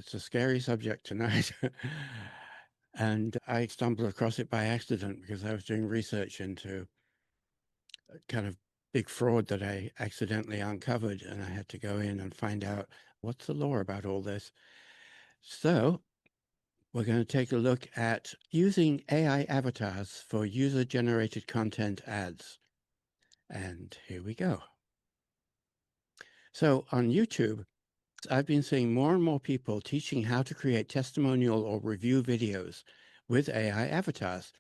It's a scary subject tonight. And I stumbled across it by accident because I was doing research into a kind of big fraud that I accidentally uncovered, and I had to go in and find out what's the law about all this. So we're going to take a look at using AI avatars for user-generated content ads. And here we go. So on YouTube, I've been seeing more and more people teaching how to create testimonial or review videos with AI avatars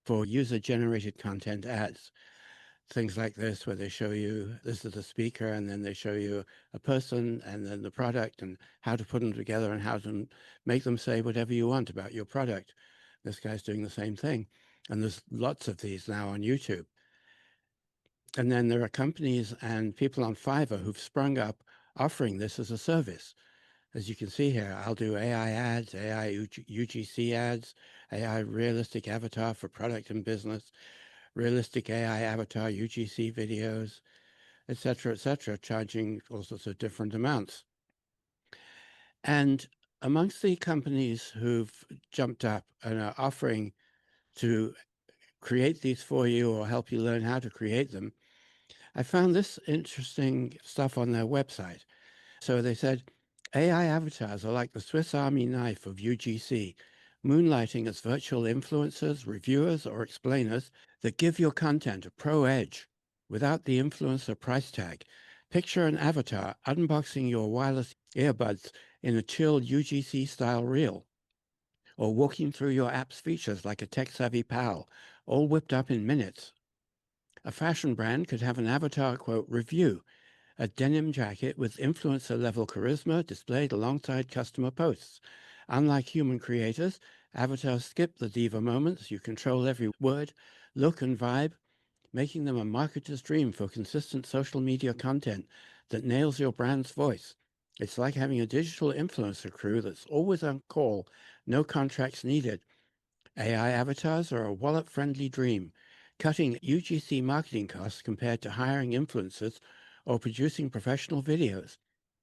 for user-generated content ads. Things like this, where they show you this is the speaker, and then they show you a person and then the product and how to put them together and how to make them say whatever you want about your product. This guy's doing the same thing. And there's lots of these now on YouTube. And then there are companies and people on Fiverr who've sprung up offering this as a service. As you can see here, I'll do AI ads, AI UGC ads, AI realistic avatar for product and business, realistic AI avatar UGC videos, etc., charging all sorts of different amounts. And amongst the companies who've jumped up and are offering to create these for you or help you learn how to create them, I found this interesting stuff on their website. So they said, AI avatars are like the Swiss Army knife of UGC, moonlighting as virtual influencers, reviewers, or explainers that give your content a pro edge without the influencer price tag. Picture an avatar unboxing your wireless earbuds in a chill UGC-style reel, or walking through your app's features like a tech-savvy pal, all whipped up in minutes. A fashion brand could have an avatar, quote, review, a denim jacket with influencer-level charisma displayed alongside customer posts. Unlike human creators, avatars skip the diva moments. You control every word, look, and vibe, making them a marketer's dream for consistent social media content that nails your brand's voice. It's like having a digital influencer crew that's always on call, no contracts needed. AI avatars are a wallet-friendly dream, cutting UGC marketing costs compared to hiring influencers or producing professional videos.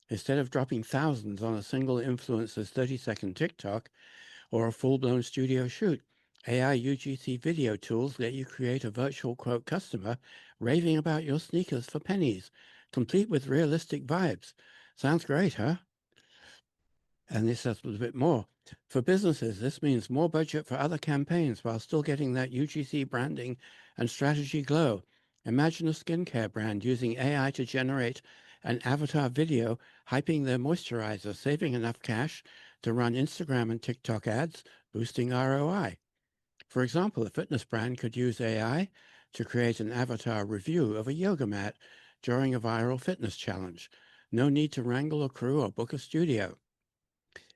Instead of dropping thousands on a single influencer's 30-second TikTok or a full-blown studio shoot, AI UGC video tools let you create a virtual, quote, customer raving about your sneakers for pennies, complete with realistic vibes. Sounds great, huh? And this says a little bit more. For businesses, this means more budget for other campaigns while still getting that UGC branding and strategy glow. Imagine a skincare brand using AI to generate an avatar video hyping their moisturizer, saving enough cash to run Instagram and TikTok ads, boosting ROI. For example, a fitness brand could use AI to create an avatar review of a yoga mat during a viral fitness challenge. No need to wrangle a crew or book a studio.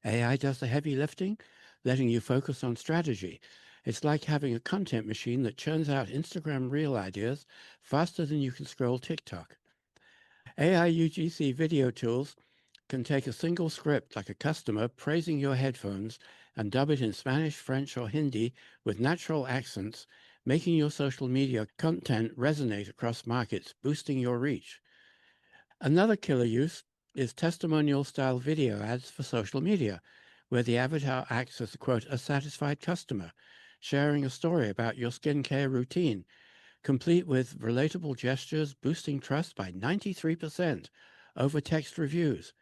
AI does the heavy lifting, letting you focus on strategy. It's like having a content machine that churns out Instagram reel ideas faster than you can scroll TikTok. AI UGC video tools can take a single script like a customer praising your headphones and dub it in Spanish, French, or Hindi with natural accents, making your social media content resonate across markets, boosting your reach. Another killer use is testimonial-style video ads for social media, where the avatar acts as, quote, a satisfied customer, sharing a story about your skincare routine, complete with relatable gestures, boosting trust by 93% over text reviews.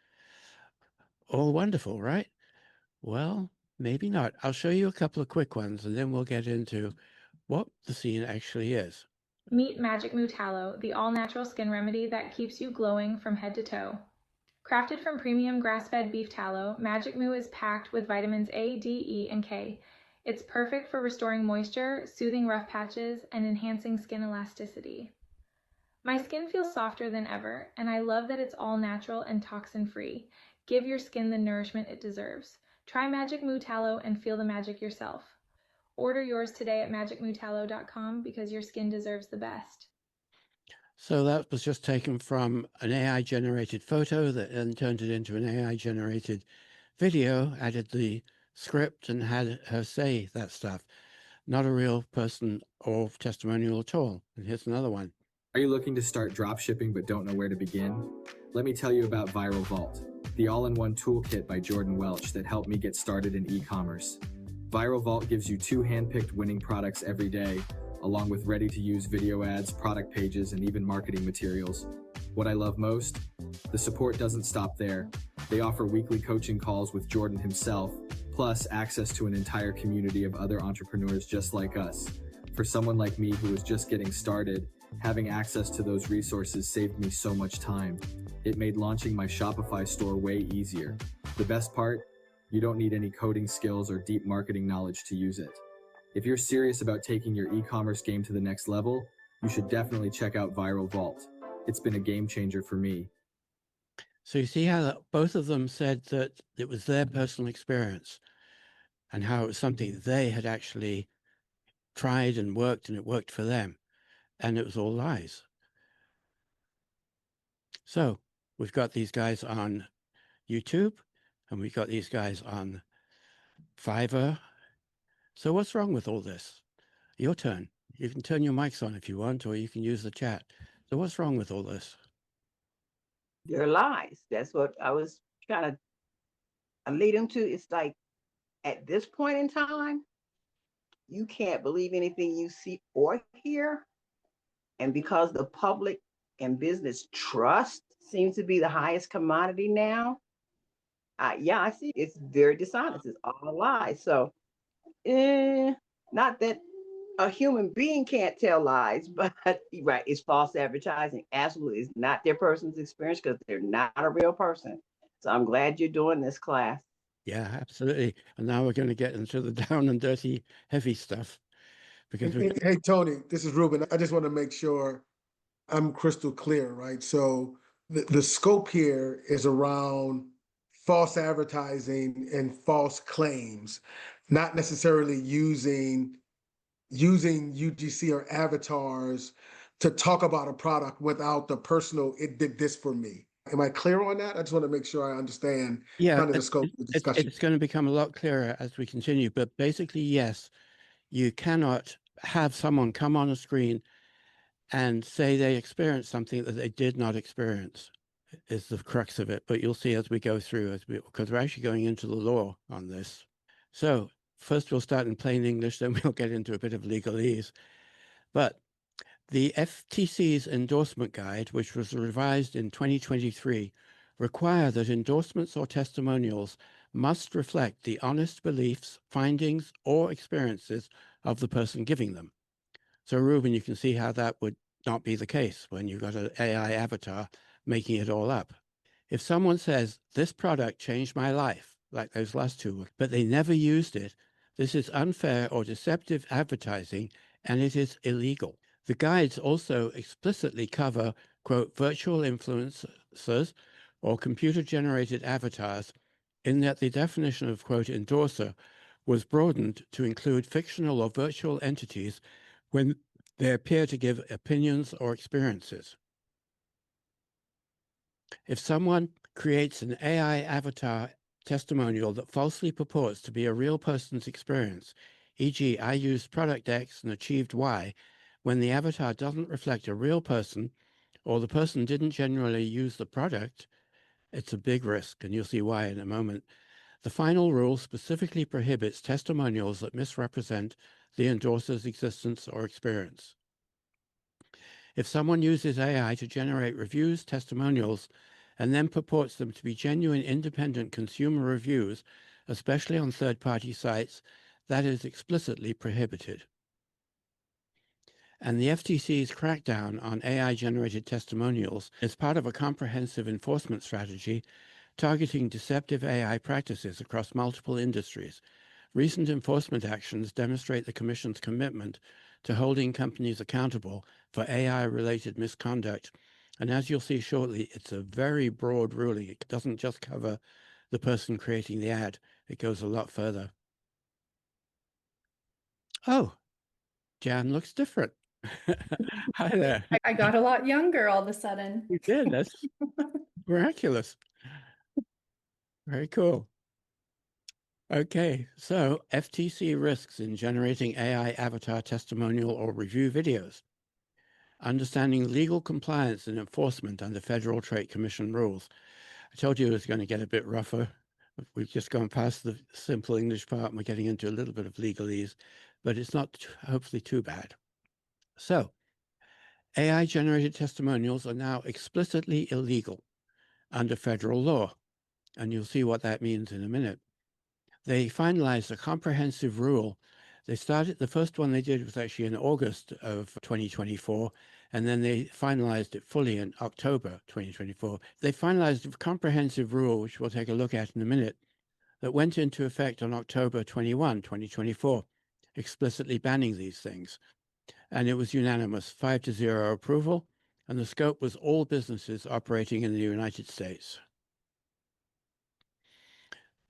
All wonderful, right? Well, maybe not. I'll show you a couple of quick ones, and then we'll get into what the scene actually is. Meet Magic Moo Tallow, the all-natural skin remedy that keeps you glowing from head to toe. Crafted from premium grass-fed beef tallow, Magic Moo is packed with vitamins A, D, E, and K. It's perfect for restoring moisture, soothing rough patches, and enhancing skin elasticity. My skin feels softer than ever, and I love that it's all natural and toxin-free. Give your skin the nourishment it deserves. Try Magic Moo Tallow and feel the magic yourself. Order yours today at magicmootallow.com because your skin deserves the best. So that was just taken from an AI-generated photo that then turned it into an AI-generated video, added the script, and had her say that stuff. Not a real person or testimonial at all. And here's another one. Are you looking to start drop shipping but don't know where to begin? Let me tell you about Viral Vault. the all-in-one toolkit by Jordan Welch that helped me get started in e-commerce. Viral Vault gives you 2 hand-picked winning products every day, along with ready-to-use video ads, product pages, and even marketing materials. What I love most? The support doesn't stop there. They offer weekly coaching calls with Jordan himself, plus access to an entire community of other entrepreneurs just like us. For someone like me who was just getting started, having access to those resources saved me so much time. It made launching my Shopify store way easier. The best part? You don't need any coding skills or deep marketing knowledge to use it. If you're serious about taking your e-commerce game to the next level, you should definitely check out Viral Vault. It's been a game changer for me. So you see how both of them said that it was their personal experience and how it was something they had actually tried and it worked for them. And it was all lies. So we've got these guys on YouTube and we've got these guys on Fiverr. So what's wrong with all this? Your turn. You can turn your mics on if you want, or you can use the chat. So what's wrong with all this? They're lies. That's what I was trying to lead them to. It's like at this point in time, you can't believe anything you see or hear. And because the public and business trust seems to be the highest commodity now, I see it's very dishonest. It's all lies. So, not that a human being can't tell lies, but right, it's false advertising. Absolutely, it's not their person's experience because they're not a real person. So I'm glad you're doing this class. Yeah, absolutely. And now we're going to get into the down and dirty, heavy stuff. Because Hey, Tony, this is Robyn. I just want to make sure I'm crystal clear, right? So the scope here is around false advertising and false claims, not necessarily using UGC or avatars to talk about a product without the personal, it did this for me. Am I clear on that? I just want to make sure I understand kind of the scope of the discussion. It's going to become a lot clearer as we continue. But basically, yes, you cannot have someone come on a screen and say they experienced something that they did not experience is the crux of it. But you'll see as we go through, because we're actually going into the law on this. So first we'll start in plain English, then we'll get into a bit of legalese. But the FTC's endorsement guide, which was revised in 2023, require that endorsements or testimonials must reflect the honest beliefs, findings, or experiences of the person giving them. So, Robyn, you can see how that would not be the case when you've got an AI avatar making it all up. If someone says, this product changed my life, like those last two, but they never used it, this is unfair or deceptive advertising, and it is illegal. The guides also explicitly cover, quote, virtual influencers or computer-generated avatars, in that the definition of, quote, endorser was broadened to include fictional or virtual entities when they appear to give opinions or experiences. If someone creates an AI avatar testimonial that falsely purports to be a real person's experience, e.g., I used product X and achieved Y, when the avatar doesn't reflect a real person or the person didn't genuinely use the product, it's a big risk, and you'll see why in a moment. The final rule specifically prohibits testimonials that misrepresent the endorser's existence or experience. If someone uses AI to generate reviews, testimonials, and then purports them to be genuine independent consumer reviews, especially on third-party sites, that is explicitly prohibited. And the FTC's crackdown on AI-generated testimonials is part of a comprehensive enforcement strategy targeting deceptive AI practices across multiple industries. Recent enforcement actions demonstrate the Commission's commitment to holding companies accountable for AI-related misconduct. And as you'll see shortly, it's a very broad ruling. It doesn't just cover the person creating the ad. It goes a lot further. Oh, Jan looks different. Hi there. I got a lot younger all of a sudden. You did. That's miraculous. Very cool. Okay, so FTC risks in generating AI avatar testimonial or review videos. Understanding legal compliance and enforcement under Federal Trade Commission rules. I told you it was going to get a bit rougher. We've just gone past the simple English part and we're getting into a little bit of legalese, but it's not hopefully too bad. So, AI-generated testimonials are now explicitly illegal under federal law, and you'll see what that means in a minute. They finalized a comprehensive rule. The first one they did was actually in August of 2024, and then they finalized it fully in October 2024. They finalized a comprehensive rule, which we'll take a look at in a minute, that went into effect on October 21, 2024, explicitly banning these things. And it was unanimous, 5-0 approval, and the scope was all businesses operating in the United States.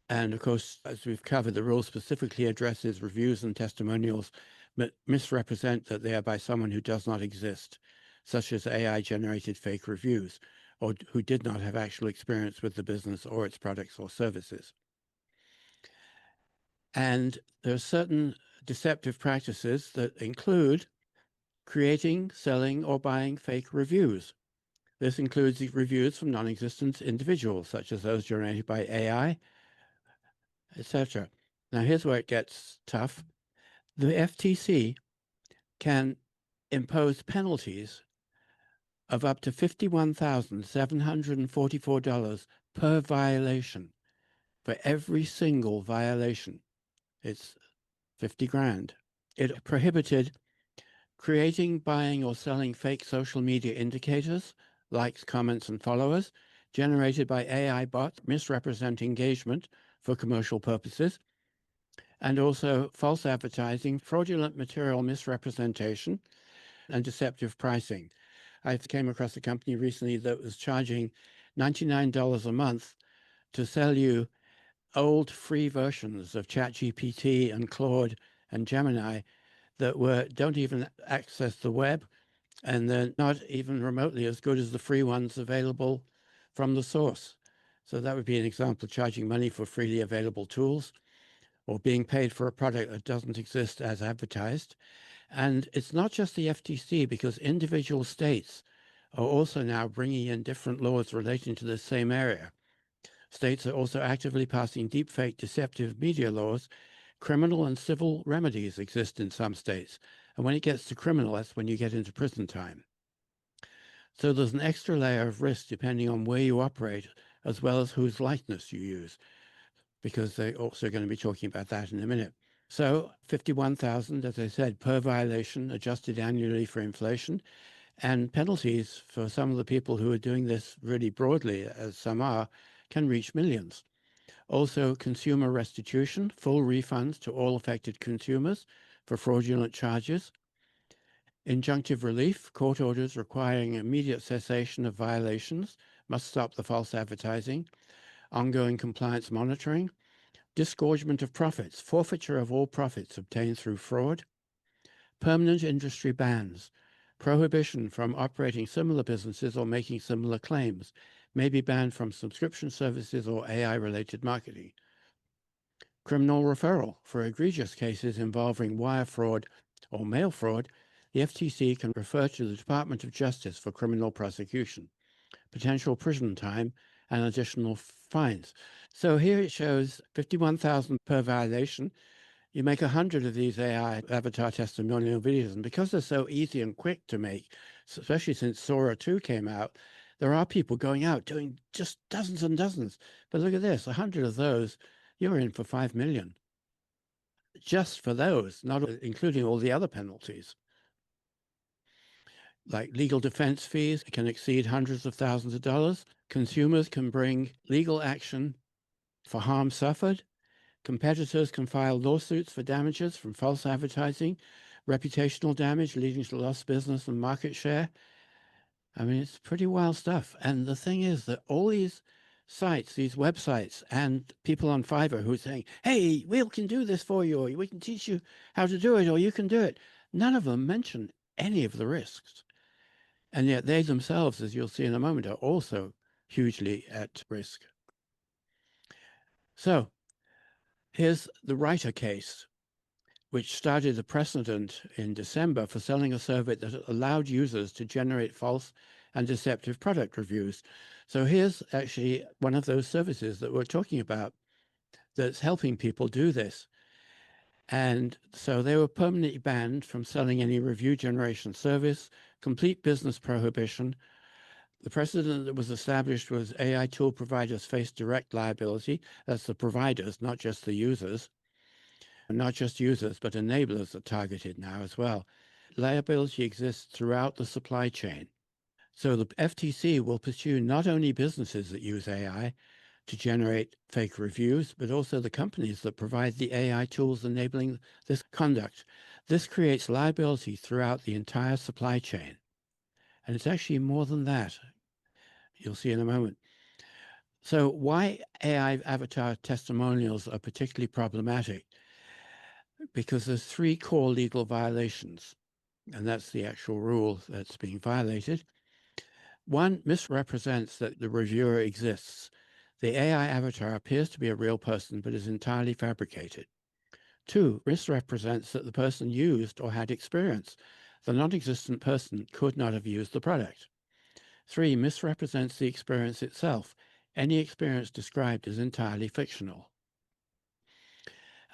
And of course, as we've covered, the rule specifically addresses reviews and testimonials that misrepresent that they are by someone who does not exist, such as AI-generated fake reviews, or who did not have actual experience with the business or its products or services. And there are certain deceptive practices that include creating, selling, or buying fake reviews. This includes the reviews from non-existent individuals, such as those generated by AI, etc. Now, here's where it gets tough. The FTC can impose penalties of up to $51,744 per violation for every single violation. It's 50 grand. It prohibited creating, buying, or selling fake social media indicators, likes, comments, and followers, generated by AI bots, misrepresent engagement for commercial purposes, and also false advertising, fraudulent material misrepresentation, and deceptive pricing. I came across a company recently that was charging $99 a month to sell you old free versions of ChatGPT and Claude and Gemini that don't even access the web, and they're not even remotely as good as the free ones available from the source. So that would be an example of charging money for freely available tools, or being paid for a product that doesn't exist as advertised. And it's not just the FTC, because individual states are also now bringing in different laws relating to the same area. States are also actively passing deepfake deceptive media laws. Criminal and civil remedies exist in some states. And when it gets to criminal, that's when you get into prison time. So there's an extra layer of risk depending on where you operate, as well as whose likeness you use, because they're also going to be talking about that in a minute. So 51,000, as I said, per violation, adjusted annually for inflation, and penalties for some of the people who are doing this really broadly, as some are, can reach millions. Also, consumer restitution, full refunds to all affected consumers for fraudulent charges. Injunctive relief, court orders requiring immediate cessation of violations must stop the false advertising. Ongoing compliance monitoring. Disgorgement of profits, forfeiture of all profits obtained through fraud. Permanent industry bans. Prohibition from operating similar businesses or making similar claims. May be banned from subscription services or AI-related marketing. Criminal referral. For egregious cases involving wire fraud or mail fraud, the FTC can refer to the Department of Justice for criminal prosecution, potential prison time, and additional fines. So here it shows 51,000 per violation. You make 100 of these AI avatar testimonial videos, and because they're so easy and quick to make, especially since Sora 2 came out, there are people going out doing just dozens and dozens. But look at this, 100 of those, you're in for 5 million. Just for those, not including all the other penalties. Like legal defense fees can exceed hundreds of thousands of dollars. Consumers can bring legal action for harm suffered. Competitors can file lawsuits for damages from false advertising, reputational damage leading to lost business and market share. I mean, it's pretty wild stuff. And the thing is that all these sites, these websites, and people on Fiverr who are saying, hey, we can do this for you, or we can teach you how to do it, or you can do it. None of them mention any of the risks. And yet they themselves, as you'll see in a moment, are also hugely at risk. So here's the writer case, which started a precedent in December for selling a service that allowed users to generate false and deceptive product reviews. So here's actually one of those services that we're talking about that's helping people do this. And so they were permanently banned from selling any review generation service, complete business prohibition. The precedent that was established was AI tool providers face direct liability. That's the providers, not just the users. And not just users, but enablers are targeted now as well. Liability exists throughout the supply chain. So the FTC will pursue not only businesses that use AI to generate fake reviews, but also the companies that provide the AI tools enabling this conduct. This creates liability throughout the entire supply chain. And it's actually more than that. You'll see in a moment. So why AI avatar testimonials are particularly problematic? Because there's three core legal violations, and that's the actual rule that's being violated. One, misrepresents that the reviewer exists. The AI avatar appears to be a real person, but is entirely fabricated. Two, misrepresents that the person used or had experience. The non-existent person could not have used the product. Three, misrepresents the experience itself. Any experience described is entirely fictional.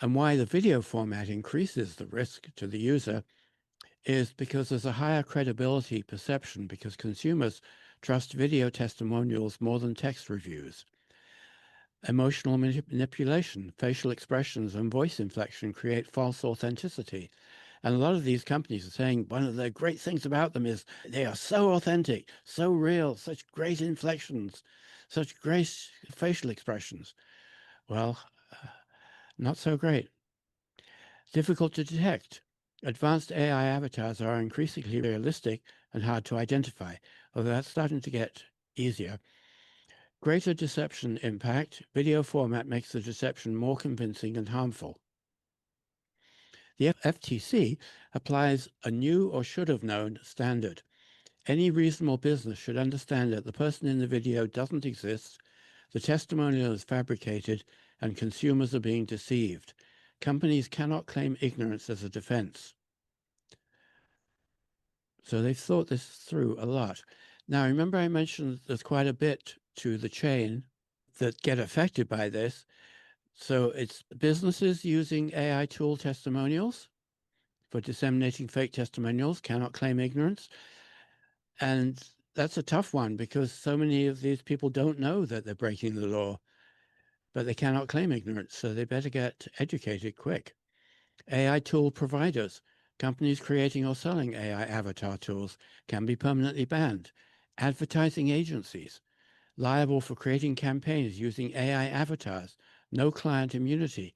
And why the video format increases the risk to the user is because there's a higher credibility perception because consumers trust video testimonials more than text reviews. Emotional manipulation, facial expressions, and voice inflection create false authenticity. And a lot of these companies are saying one of the great things about them is they are so authentic, so real, such great inflections, such great facial expressions. Well, not so great. Difficult to detect. Advanced AI avatars are increasingly realistic and hard to identify, although that's starting to get easier. Greater deception impact. Video format makes the deception more convincing and harmful. The FTC applies a new or should have known standard. Any reasonable business should understand that the person in the video doesn't exist, the testimonial is fabricated, and consumers are being deceived. Companies cannot claim ignorance as a defense. So they've thought this through a lot. Now, remember I mentioned there's quite a bit to the chain that get affected by this. So it's businesses using AI tool testimonials for disseminating fake testimonials cannot claim ignorance. And that's a tough one because so many of these people don't know that they're breaking the law, but they cannot claim ignorance. So they better get educated quick. AI tool providers, companies creating or selling AI avatar tools can be permanently banned. Advertising agencies, liable for creating campaigns using AI avatars, no client immunity.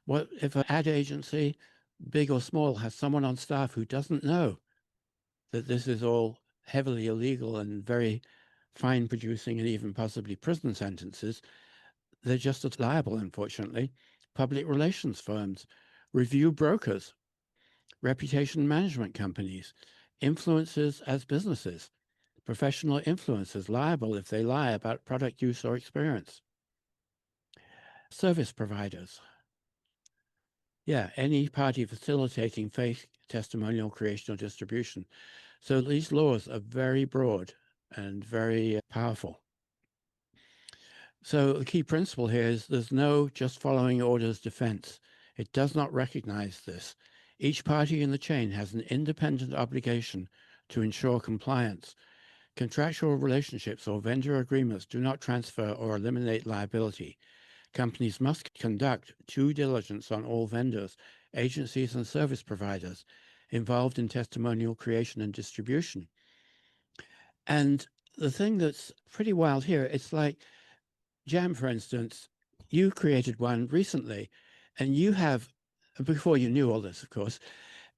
What if an ad agency, big or small, has someone on staff who doesn't know that this is all heavily illegal and very fine producing and even possibly prison sentences? They're just as liable, unfortunately. Public relations firms, review brokers, reputation management companies, influencers as businesses, professional influencers liable if they lie about product use or experience. Service providers. Yeah, any party facilitating fake testimonial creation or distribution. So these laws are very broad and very powerful. So the key principle here is there's no just following orders defense. It does not recognize this. Each party in the chain has an independent obligation to ensure compliance. Contractual relationships or vendor agreements do not transfer or eliminate liability. Companies must conduct due diligence on all vendors, agencies, and service providers involved in testimonial creation and distribution. And the thing that's pretty wild here, it's like Jam, for instance, you created one recently, and you have, before you knew all this, of course,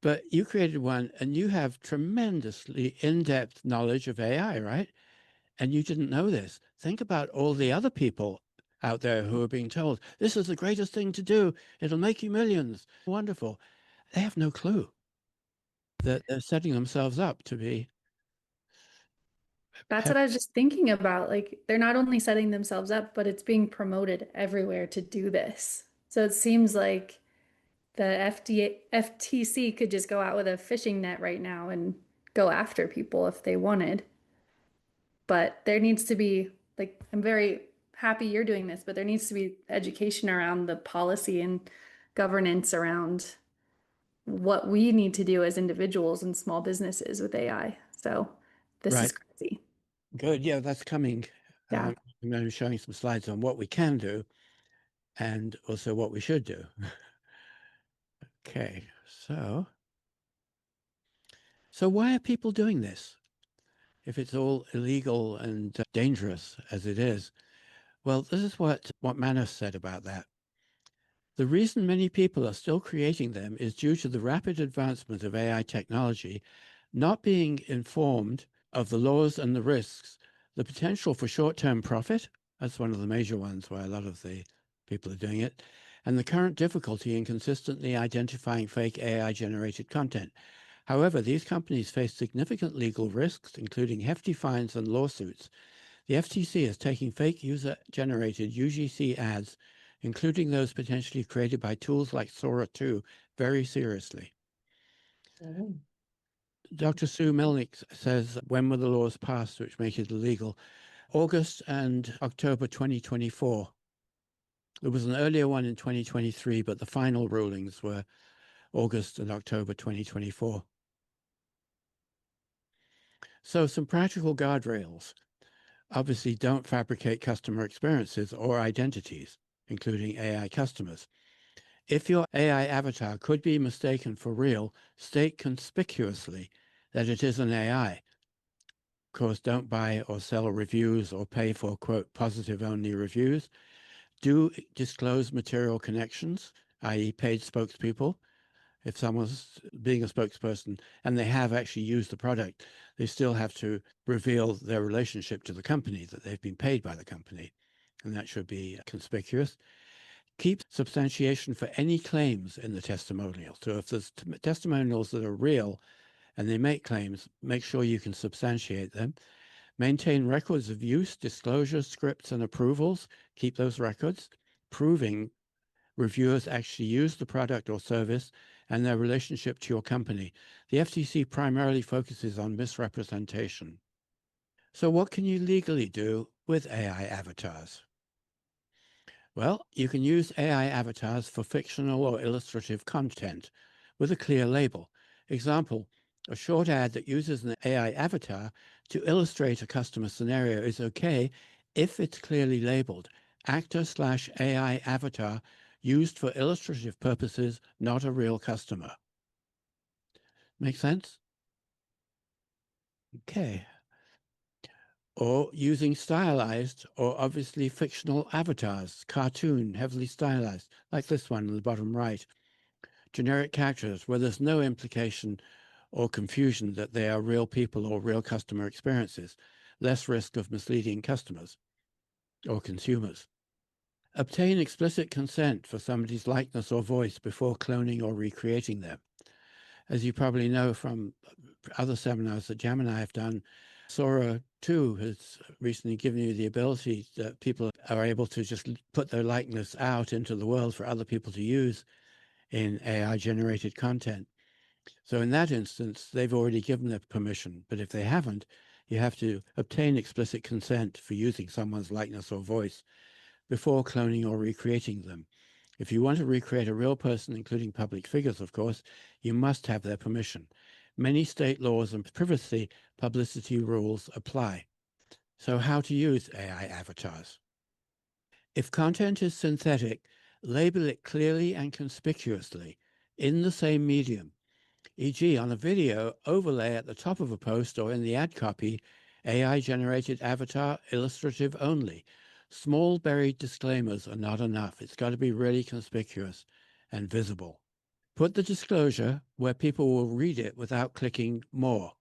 but you created one and you have tremendously in-depth knowledge of AI, right? And you didn't know this. Think about all the other people out there who are being told, this is the greatest thing to do. It'll make you millions. Wonderful. They have no clue that they're setting themselves up to be. That's what I was just thinking about. Like, they're not only setting themselves up, but it's being promoted everywhere to do this. So it seems like the FTC could just go out with a fishing net right now and go after people if they wanted. but there needs to be, like, I'm very happy you're doing this, but there needs to be education around the policy and governance around what we need to do as individuals and small businesses with AI. So this is Right. crazy. Good. Yeah, that's coming. Yeah. I'm going to be showing some slides on what we can do and also what we should do. Okay, so why are people doing this? If it's all illegal and dangerous as it is, well, this is what Manos said about that. The reason many people are still creating them is due to the rapid advancement of AI technology, not being informed of the laws and the risks, the potential for short-term profit, that's one of the major ones why a lot of the people are doing it, and the current difficulty in consistently identifying fake AI-generated content. However, these companies face significant legal risks, including hefty fines and lawsuits. The FTC is taking fake user-generated UGC ads, including those potentially created by tools like Sora 2, very seriously. Dr. Sue Melnick says, when were the laws passed which make it illegal? August and October 2024. There was an earlier one in 2023, but the final rulings were August and October 2024. So some practical guardrails. Obviously, don't fabricate customer experiences or identities, including AI customers. If your AI avatar could be mistaken for real, state conspicuously that it is an AI. Of course, don't buy or sell reviews or pay for, quote, positive-only reviews. Do disclose material connections, i.e. paid spokespeople. If someone's being a spokesperson and they have actually used the product, they still have to reveal their relationship to the company, that they've been paid by the company. And that should be conspicuous. Keep substantiation for any claims in the testimonial. So if there's testimonials that are real and they make claims, make sure you can substantiate them. Maintain records of use, disclosures, scripts, and approvals. Keep those records, proving reviewers actually use the product or service and their relationship to your company. The FTC primarily focuses on misrepresentation. So what can you legally do with AI avatars? Well, you can use AI avatars for fictional or illustrative content with a clear label. Example, a short ad that uses an AI avatar to illustrate a customer scenario is okay if it's clearly labeled actor/AI avatar used for illustrative purposes, not a real customer. Make sense? Okay. Or using stylized or obviously fictional avatars, cartoon, heavily stylized, like this one in the bottom right. Generic characters where there's no implication or confusion that they are real people or real customer experiences, less risk of misleading customers or consumers. Obtain explicit consent for somebody's likeness or voice before cloning or recreating them. As you probably know from other seminars that Jam and I have done, Sora 2 has recently given you the ability that people are able to just put their likeness out into the world for other people to use in AI-generated content. So in that instance, they've already given their permission. But if they haven't, you have to obtain explicit consent for using someone's likeness or voice before cloning or recreating them. If you want to recreate a real person, including public figures, of course, you must have their permission. Many state laws and privacy publicity rules apply. So how to use AI avatars? If content is synthetic, label it clearly and conspicuously in the same medium. E.g., on a video, overlay at the top of a post or in the ad copy, AI-generated avatar, illustrative only. Small buried disclaimers are not enough. It's got to be really conspicuous and visible. Put the disclosure where people will read it without clicking more.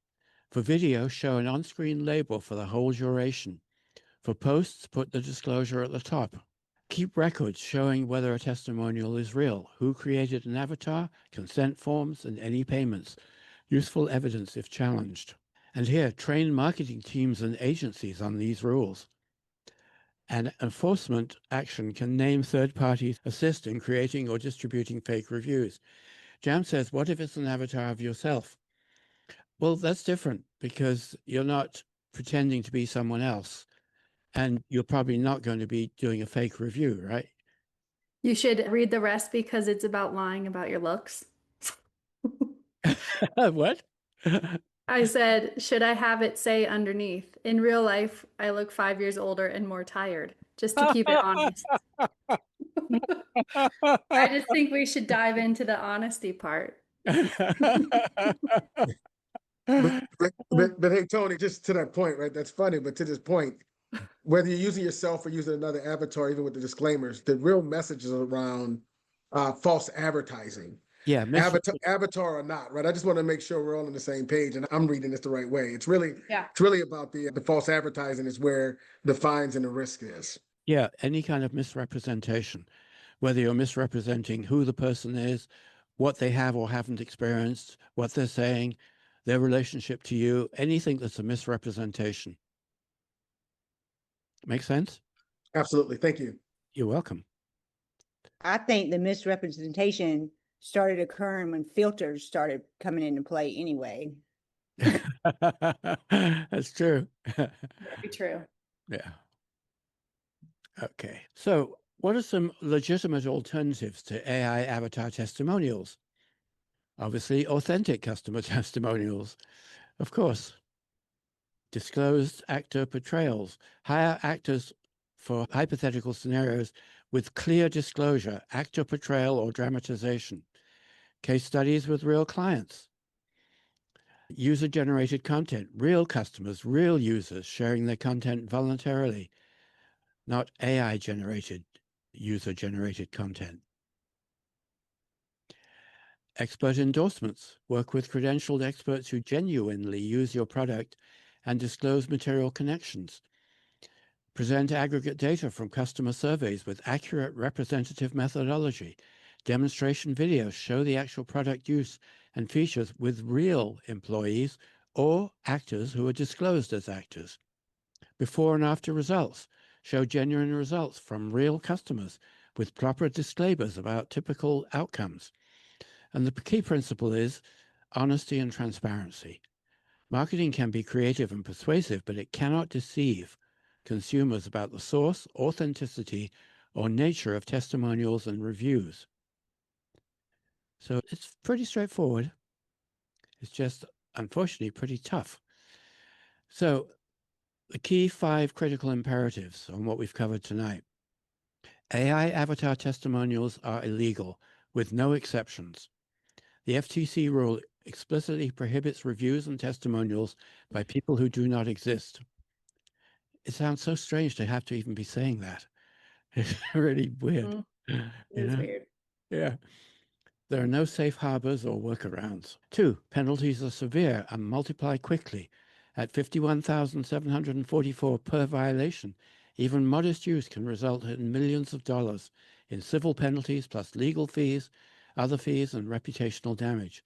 For video, show an on-screen label for the whole duration. For posts, put the disclosure at the top. Keep records showing whether a testimonial is real, who created an avatar, consent forms, and any payments. Useful evidence if challenged. And here, train marketing teams and agencies on these rules. And enforcement action can name third parties assist in creating or distributing fake reviews. Jam says, what if it's an avatar of yourself? Well, that's different because you're not pretending to be someone else. And you're probably not going to be doing a fake review, right? You should read the rest because it's about lying about your looks. What? I said, should I have it say underneath? In real life, I look 5 years older and more tired, just to keep it honest. I just think we should dive into the honesty part. But hey, Tony, just to that point, right? That's funny, but to this point, whether you're using yourself or using another avatar, even with the disclaimers, the real message is around false advertising. Yeah, Avatar or not, right? I just want to make sure we're all on the same page and I'm reading this the right way. It's really about the false advertising is where the fines and the risk is. Yeah, any kind of misrepresentation, whether you're misrepresenting who the person is, what they have or haven't experienced, what they're saying, their relationship to you, anything that's a misrepresentation. Make sense? Absolutely. Thank you. You're welcome. I think the misrepresentation started occurring when filters started coming into play anyway. That's true. Very true. Yeah. Okay. So what are some legitimate alternatives to AI avatar testimonials? Obviously, authentic customer testimonials, of course. Disclosed actor portrayals. Hire actors for hypothetical scenarios with clear disclosure, actor portrayal or dramatization. Case studies with real clients. User-generated content, real customers, real users sharing their content voluntarily, not AI-generated, user-generated content. Expert endorsements, work with credentialed experts who genuinely use your product and disclose material connections. Present aggregate data from customer surveys with accurate representative methodology. Demonstration videos show the actual product use and features with real employees or actors who are disclosed as actors. Before and after results. Show genuine results from real customers with proper disclaimers about typical outcomes. And the key principle is honesty and transparency. Marketing can be creative and persuasive, but it cannot deceive consumers about the source, authenticity, or nature of testimonials and reviews. So it's pretty straightforward. It's just, unfortunately, pretty tough. So the key 5 critical imperatives on what we've covered tonight. AI avatar testimonials are illegal, with no exceptions. The FTC rule explicitly prohibits reviews and testimonials by people who do not exist. It sounds so strange to have to even be saying that. It's really weird. It's weird. Yeah. There are no safe harbors or workarounds. 2, penalties are severe and multiply quickly at $51,744 per violation. Even modest use can result in millions of dollars in civil penalties plus legal fees, other fees, and reputational damage.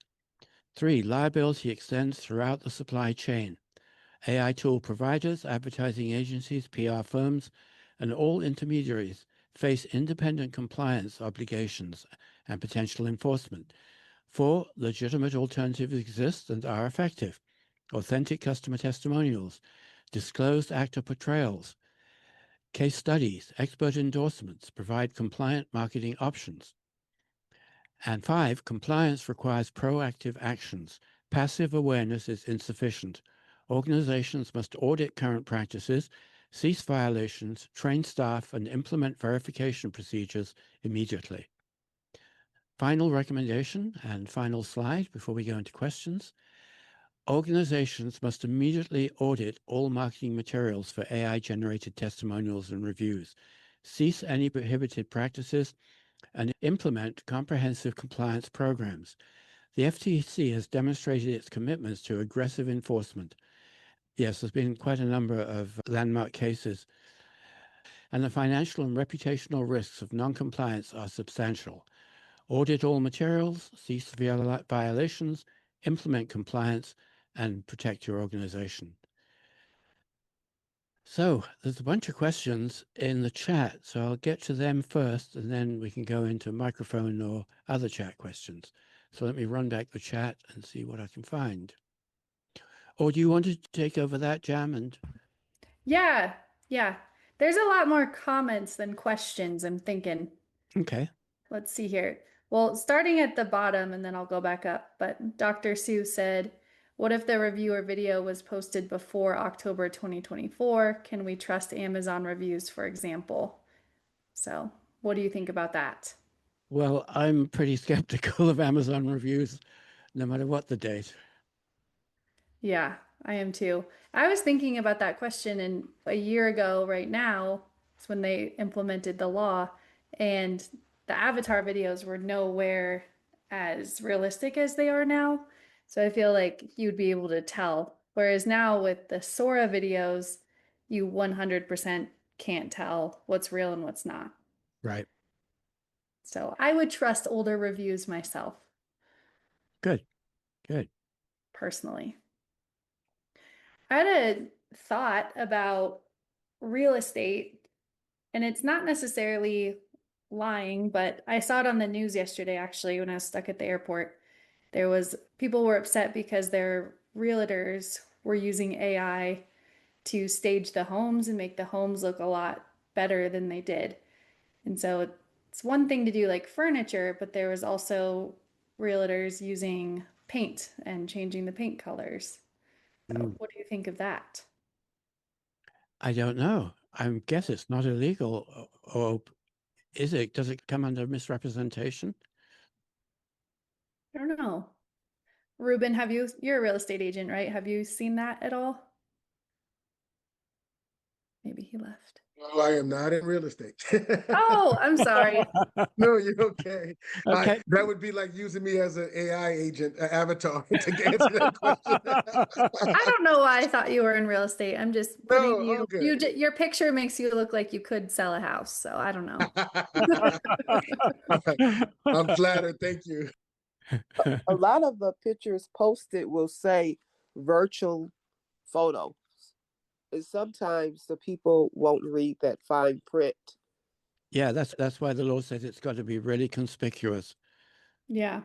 3, liability extends throughout the supply chain. AI tool providers, advertising agencies, PR firms, and all intermediaries face independent compliance obligations and potential enforcement. 4, legitimate alternatives exist and are effective. Authentic customer testimonials, disclosed actor portrayals, case studies, expert endorsements provide compliant marketing options. And 5, compliance requires proactive actions. Passive awareness is insufficient. Organizations must audit current practices, cease violations, train staff, and implement verification procedures immediately. Final recommendation and final slide before we go into questions. Organizations must immediately audit all marketing materials for AI-generated testimonials and reviews, cease any prohibited practices, and implement comprehensive compliance programs. The FTC has demonstrated its commitments to aggressive enforcement. Yes, there's been quite a number of landmark cases, and the financial and reputational risks of non-compliance are substantial. Audit all materials, cease violations, implement compliance, and protect your organization. So there's a bunch of questions in the chat, so I'll get to them first, and then we can go into microphone or other chat questions. So let me run back the chat and see what I can find. Or do you want to take over that, Jam? And Yeah, yeah. There's a lot more comments than questions, I'm thinking. okay. Let's see here. Well, starting at the bottom, and then I'll go back up. But Dr. Sue said, what if the reviewer video was posted before October 2024? Can we trust Amazon reviews, for example? So, what do you think about that? Well, I'm pretty skeptical of Amazon reviews, no matter what the date. Yeah, I am too. I was thinking about that question, and a year ago, right now, is when they implemented the law, and the avatar videos were nowhere as realistic as they are now. So I feel like you'd be able to tell. Whereas now with the Sora videos, you 100% can't tell what's real and what's not. Right. So I would trust older reviews myself, Good. Good. personally. I had a thought about real estate, and it's not necessarily lying, but I saw it on the news yesterday actually when I was stuck at the airport. There was people were upset because their realtors were using AI to stage the homes and make the homes look a lot better than they did. And so it's one thing to do like furniture, but there was also realtors using paint and changing the paint colors. So what do you think of that? I don't know. I guess it's not illegal, or is it? Does it come under misrepresentation? I don't know. Ruben, you're a real estate agent, right? Have you seen that at all? Maybe he left. No, I am not in real estate. Oh, I'm sorry. No, you're okay. Okay. That would be like using me as an AI agent, an avatar, to answer that question. I don't know why I thought you were in real estate. I'm just No, putting all good. your picture makes you look like you could sell a house, so I don't know. I'm flattered. Thank you. A lot of the pictures posted will say virtual photo. And sometimes the people won't read that fine print. Yeah, that's why the law says it's got to be really conspicuous. Yeah.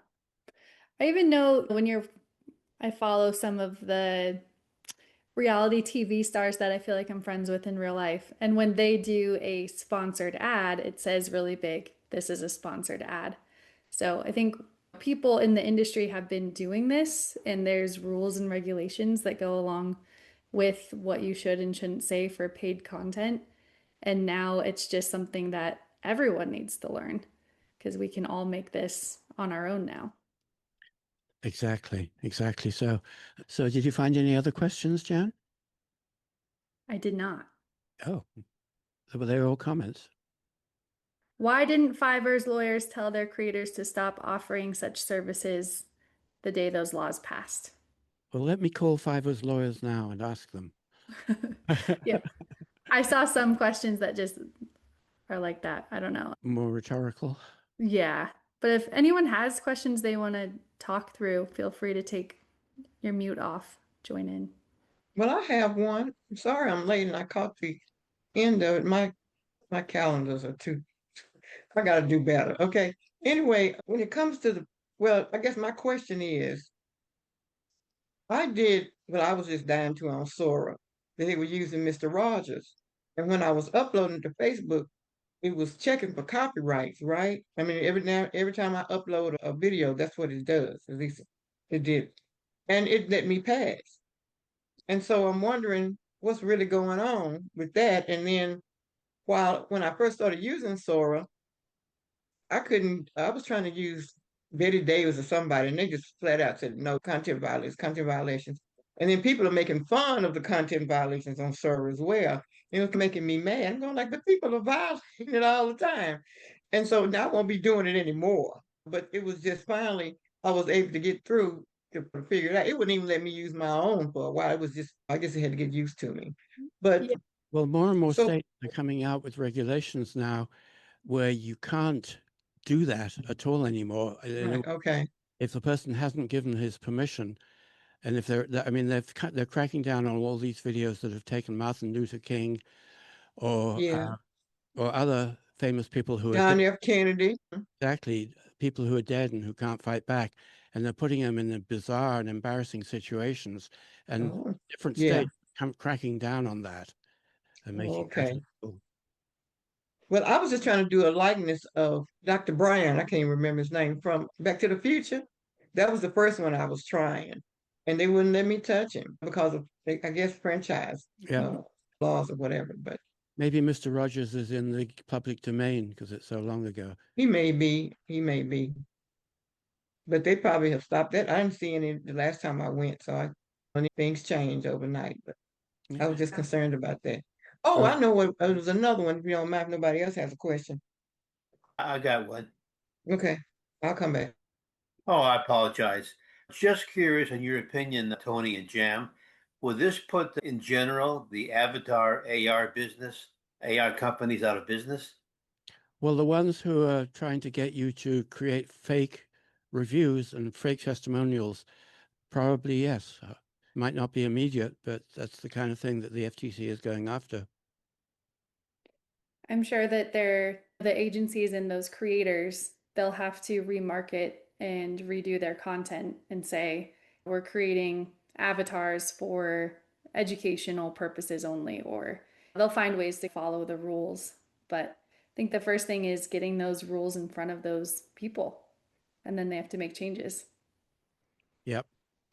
I even know I follow some of the reality TV stars that I feel like I'm friends with in real life. And when they do a sponsored ad, it says really big, this is a sponsored ad. So I think people in the industry have been doing this, and there's rules and regulations that go along with what you should and shouldn't say for paid content. And now it's just something that everyone needs to learn because we can all make this on our own now. Exactly. So did you find any other questions, Jan? I did not. Oh, well, they were all comments. Why didn't Fiverr's lawyers tell their creators to stop offering such services the day those laws passed? Well, let me call Fiverr's lawyers now and ask them. Yeah. I saw some questions that just are like that. I don't know. More rhetorical. Yeah. But if anyone has questions they want to talk through, feel free to take your mute off, join in. Well, I have one. I'm sorry I'm late and I caught the end of it. My calendars are too, I gotta do better. Okay. Anyway, when it comes to well, I guess my question is, I did what I was just down to on Sora. They were using Mr. Rogers. And when I was uploading to Facebook, it was checking for copyrights, right? I mean, every time I upload a video, that's what it does. At least it did. And it let me pass. And so I'm wondering what's really going on with that. And then when I first started using Sora, I was trying to use Betty Davis or somebody, and they just flat out said, no, content violations. And then people are making fun of the content violations on Sora as well. It was making me mad. I'm going like, but people are violating it all the time. And so now I won't be doing it anymore. But it was just finally, I was able to get through to figure it out. It wouldn't even let me use my own for a while. It was just, I guess it had to get used to me. But Yeah. Well, more and more So- states are coming out with regulations now where you can't do that at all anymore. right, okay. If the person hasn't given his permission, and if they're cracking down on all these videos that have taken Martin Luther King or Yeah. or other famous people who are John F. Kennedy. exactly people who are dead and who can't fight back, and they're putting them in the bizarre and embarrassing situations, and Oh, different yeah. states cracking down on that and making that Okay. illegal. Well, I was just trying to do a likeness of Dr. Brian. I can't even remember his name from Back to the Future. That was the first one I was trying, and they wouldn't let me touch him because of, I guess, franchise Yeah, laws or whatever. But maybe Mr. Rogers is in the public domain because it's so long ago. he may be. But they probably have stopped that. I didn't see any the last time I went, so things change overnight. But I was just concerned about that. Oh, I know what. There was another one. If you don't mind, if nobody else has a question. I got one. Okay, I'll come back. Oh, I apologize. Just curious on your opinion, Tony and Jam. Will this put, in general, the avatar AR business, AR companies out of business? Well, the ones who are trying to get you to create fake reviews and fake testimonials, probably yes. Might not be immediate, but that's the kind of thing that the FTC is going after. I'm sure that the agencies and those creators, they'll have to remarket and redo their content and say, we're creating avatars for educational purposes only, or they'll find ways to follow the rules. But I think the first thing is getting those rules in front of those people, and then they have to make changes. Yep,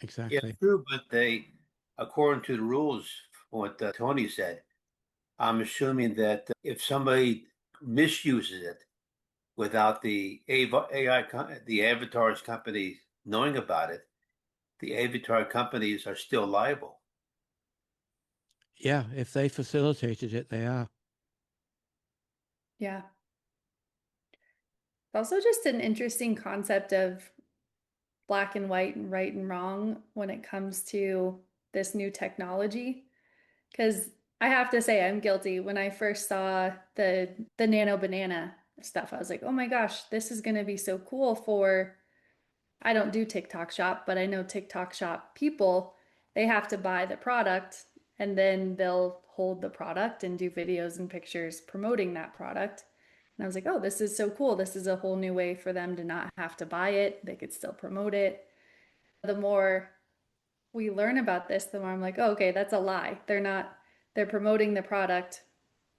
exactly. Yeah, true, but according to the rules, what Tony said, I'm assuming that if somebody misuses it without the the avatars companies knowing about it, the avatar companies are still liable. Yeah, if they facilitated it, they are. Yeah. Also, just an interesting concept of black and white and right and wrong when it comes to this new technology. Because I have to say, I'm guilty. When I first saw the nano banana stuff, I was like, oh my gosh, this is going to be so cool for, I don't do TikTok shop, but I know TikTok shop people, they have to buy the product and then they'll hold the product and do videos and pictures promoting that product. And I was like, oh, this is so cool. This is a whole new way for them to not have to buy it. They could still promote it. The more we learn about this, the more I'm like, oh, okay, that's a lie. They're promoting the product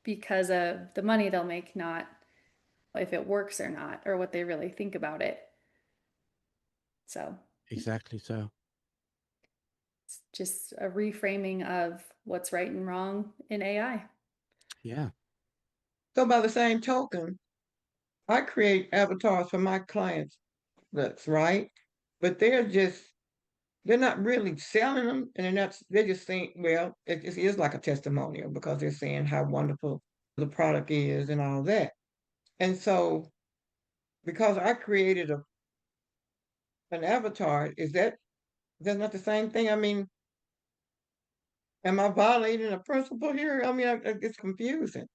because of the money they'll make, not if it works or not, or what they really think about it. So Exactly so. it's just a reframing of what's right and wrong in AI. Yeah. So by the same token, I create avatars for my clients. That's right, but they're not really selling them, and they're just saying, well, it is like a testimonial because they're saying how wonderful the product is and all that. And so, because I created an avatar, that's not the same thing? I mean, am I violating a principle here? I mean, it's confusing.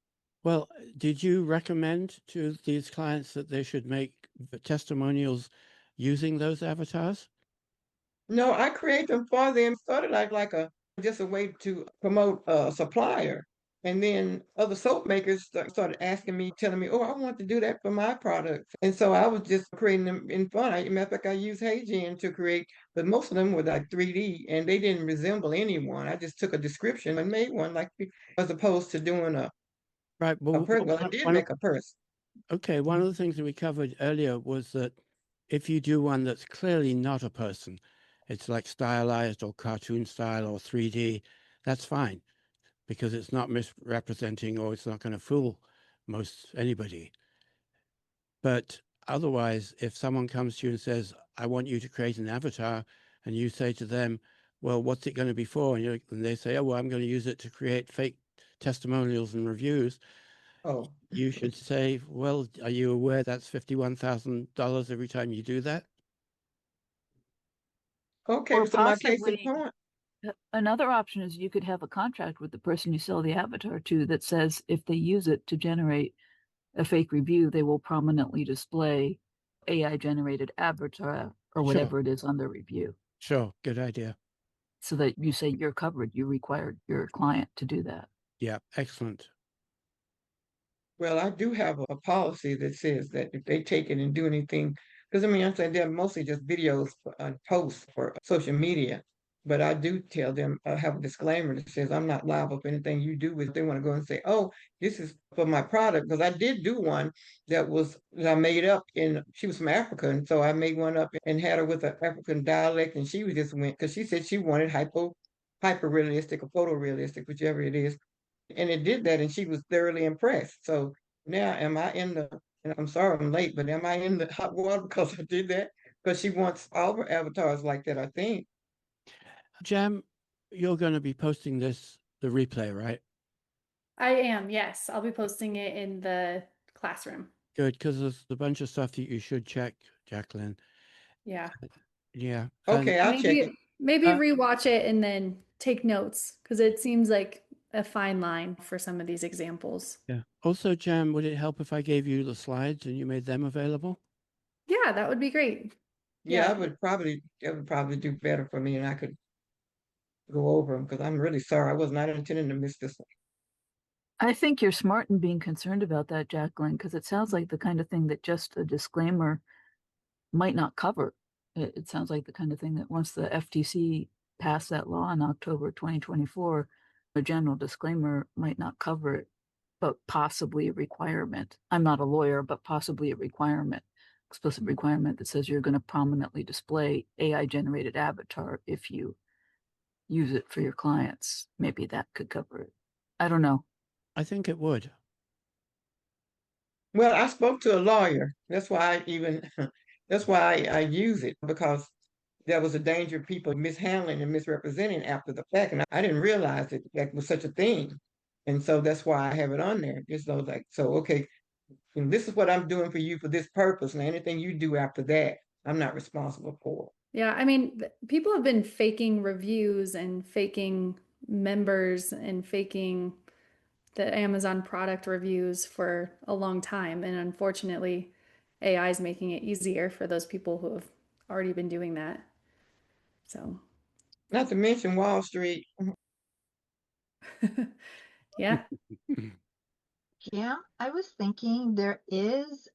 Well, did you recommend to these clients that they should make testimonials using those avatars? No, I create them for them. Started like just a way to promote a supplier. And then other soap makers started asking me, telling me, "Oh, I want to do that for my products." And so I was just creating them in fun. Matter of fact, I used HeyGen to create, but most of them were like 3D, and they didn't resemble anyone. I just took a description and made one, like as opposed to doing a Right. Well, person. Well, I did make a person. okay. One of the things that we covered earlier was that if you do one that's clearly not a person, it's like stylized or cartoon style or 3D, that's fine because it's not misrepresenting or it's not going to fool most anybody. But otherwise, if someone comes to you and says, I want you to create an avatar, and you say to them, well, what's it going to be for? And they say, oh, well, I'm going to use it to create fake testimonials and reviews. Oh, You should say, well, are you aware that's $51,000 every time you do that? okay. Or So my case in possibly point. another option is you could have a contract with the person you sell the avatar to that says if they use it to generate a fake review, they will prominently display AI generated avatar or whatever it is on their review. Sure. Good idea. So that you say you're covered, you require your client to do that. Yeah. Excellent. Well, I do have a policy that says that if they take it and do anything Because I mean, I'm saying they're mostly just videos posts for social media. But I do tell them, I have a disclaimer that says I'm not liable for anything you do with. They want to go and say, oh, this is for my product. Because I did do one that I made up she was from Africa. And so I made one up and had her with an African dialect. And she was just went, because she said she wanted hyper realistic or photorealistic, whichever it is. And it did that. And she was thoroughly impressed. So now am I in the, and I'm sorry I'm late, but am I in the hot water because I did that? Because she wants all her avatars like that, I think. Jam, you're going to be posting the replay, right? I am, yes. I'll be posting it in the classroom. Good, because there's a bunch of stuff that you should check, Jacqueline. Yeah. Yeah. Okay, I'll check it. Maybe rewatch it and then take notes, because it seems like a fine line for some of these examples. Yeah. Also, Jam, would it help if I gave you the slides and you made them available? Yeah, that would be great. Yeah, that would probably do better for me, and I could go over them, because I'm really sorry. I was not intending to miss this one. I think you're smart in being concerned about that, Jacqueline, because it sounds like the kind of thing that just a disclaimer might not cover. It sounds like the kind of thing that once the FTC passed that law in October 2024, a general disclaimer might not cover it, but possibly a requirement. I'm not a lawyer, but possibly a requirement, explicit requirement that says you're going to prominently display AI-generated avatar if you use it for your clients. Maybe that could cover it. I don't know. I think it would. Well, I spoke to a lawyer. That's why I use it, because there was a danger of people mishandling and misrepresenting after the fact. And I didn't realize that that was such a thing. And so that's why I have it on there. Just so okay, this is what I'm doing for you for this purpose. And anything you do after that, I'm not responsible for. Yeah, I mean, people have been faking reviews and faking members and faking the Amazon product reviews for a long time. And unfortunately, AI is making it easier for those people who have already been doing that. So, not to mention Wall Street. Yeah. Yeah, I was thinking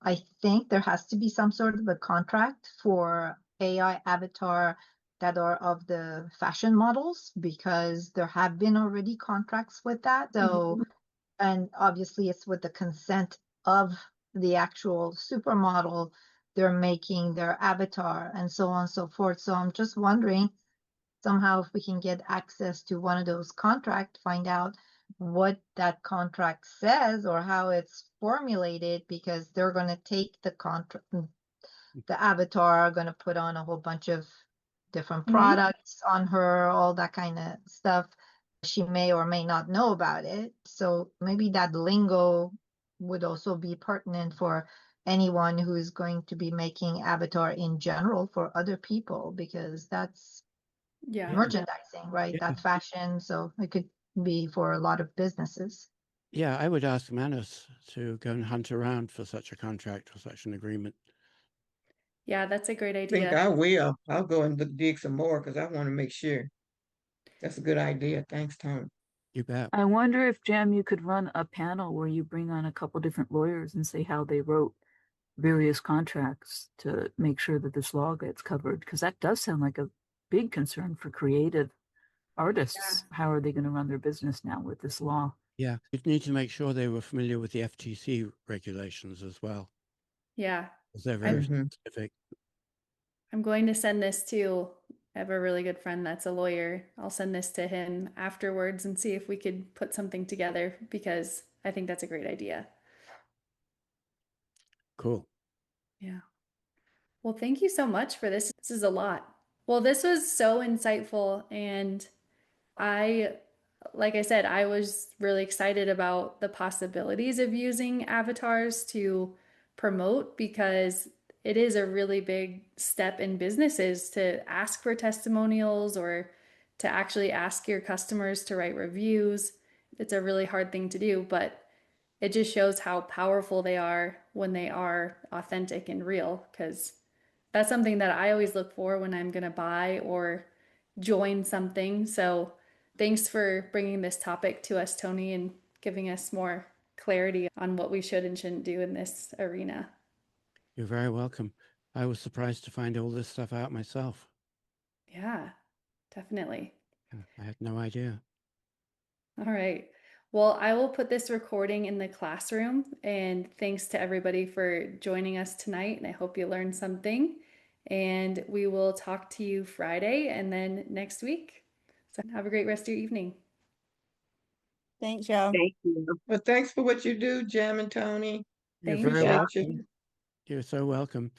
I think there has to be some sort of a contract for AI avatar that are of the fashion models, because there have been already contracts with that. So, and obviously it's with the consent of the actual supermodel, they're making their avatar and so on and so forth. So I'm just wondering somehow if we can get access to one of those contracts, find out what that contract says or how it's formulated, because they're going to take the contract, the avatar are going to put on a whole bunch of different products on her, all that kind of stuff. She may or may not know about it. So maybe that lingo would also be pertinent for anyone who is going to be making avatar in general for other people, because that's merchandising, right? Yeah. That's fashion. So it could be for a lot of businesses. Yeah, I would ask Manus to go and hunt around for such a contract or such an agreement. Yeah, that's a great I think idea. I will. I'll go and dig some more, because I want to make sure. That's a good idea. Thanks, Tom. You bet. I wonder if, Jam, you could run a panel where you bring on a couple different lawyers and say how they wrote various contracts to make sure that this law gets covered, because that does sound like a big concern for creative artists. How are they going to run their business now with this law? Yeah, you'd need to make sure they were familiar with the FTC regulations as well. Yeah. Because they're very specific. I'm going to send this to, I have a really good friend that's a lawyer. I'll send this to him afterwards and see if we could put something together, because I think that's a great idea. Cool. Yeah. Well, thank you so much for this. This is a lot. Well, this was so insightful. And like I said, I was really excited about the possibilities of using avatars to promote, because it is a really big step in businesses to ask for testimonials or to actually ask your customers to write reviews. It's a really hard thing to do, but it just shows how powerful they are when they are authentic and real, because that's something that I always look for when I'm going to buy or join something. So thanks for bringing this topic to us, Tony, and giving us more clarity on what we should and shouldn't do in this arena. You're very welcome. I was surprised to find all this stuff out myself. Yeah, definitely. I had no idea. All right. Well, I will put this recording in the classroom, and thanks to everybody for joining us tonight. And I hope you learned something. And we will talk to you Friday and then next week. So have a great rest of your evening. Thanks, y'all. Thank you. Well, thanks for what you do, Jam and Tony. You're Thank very you. Appreciate you. welcome. You're so welcome.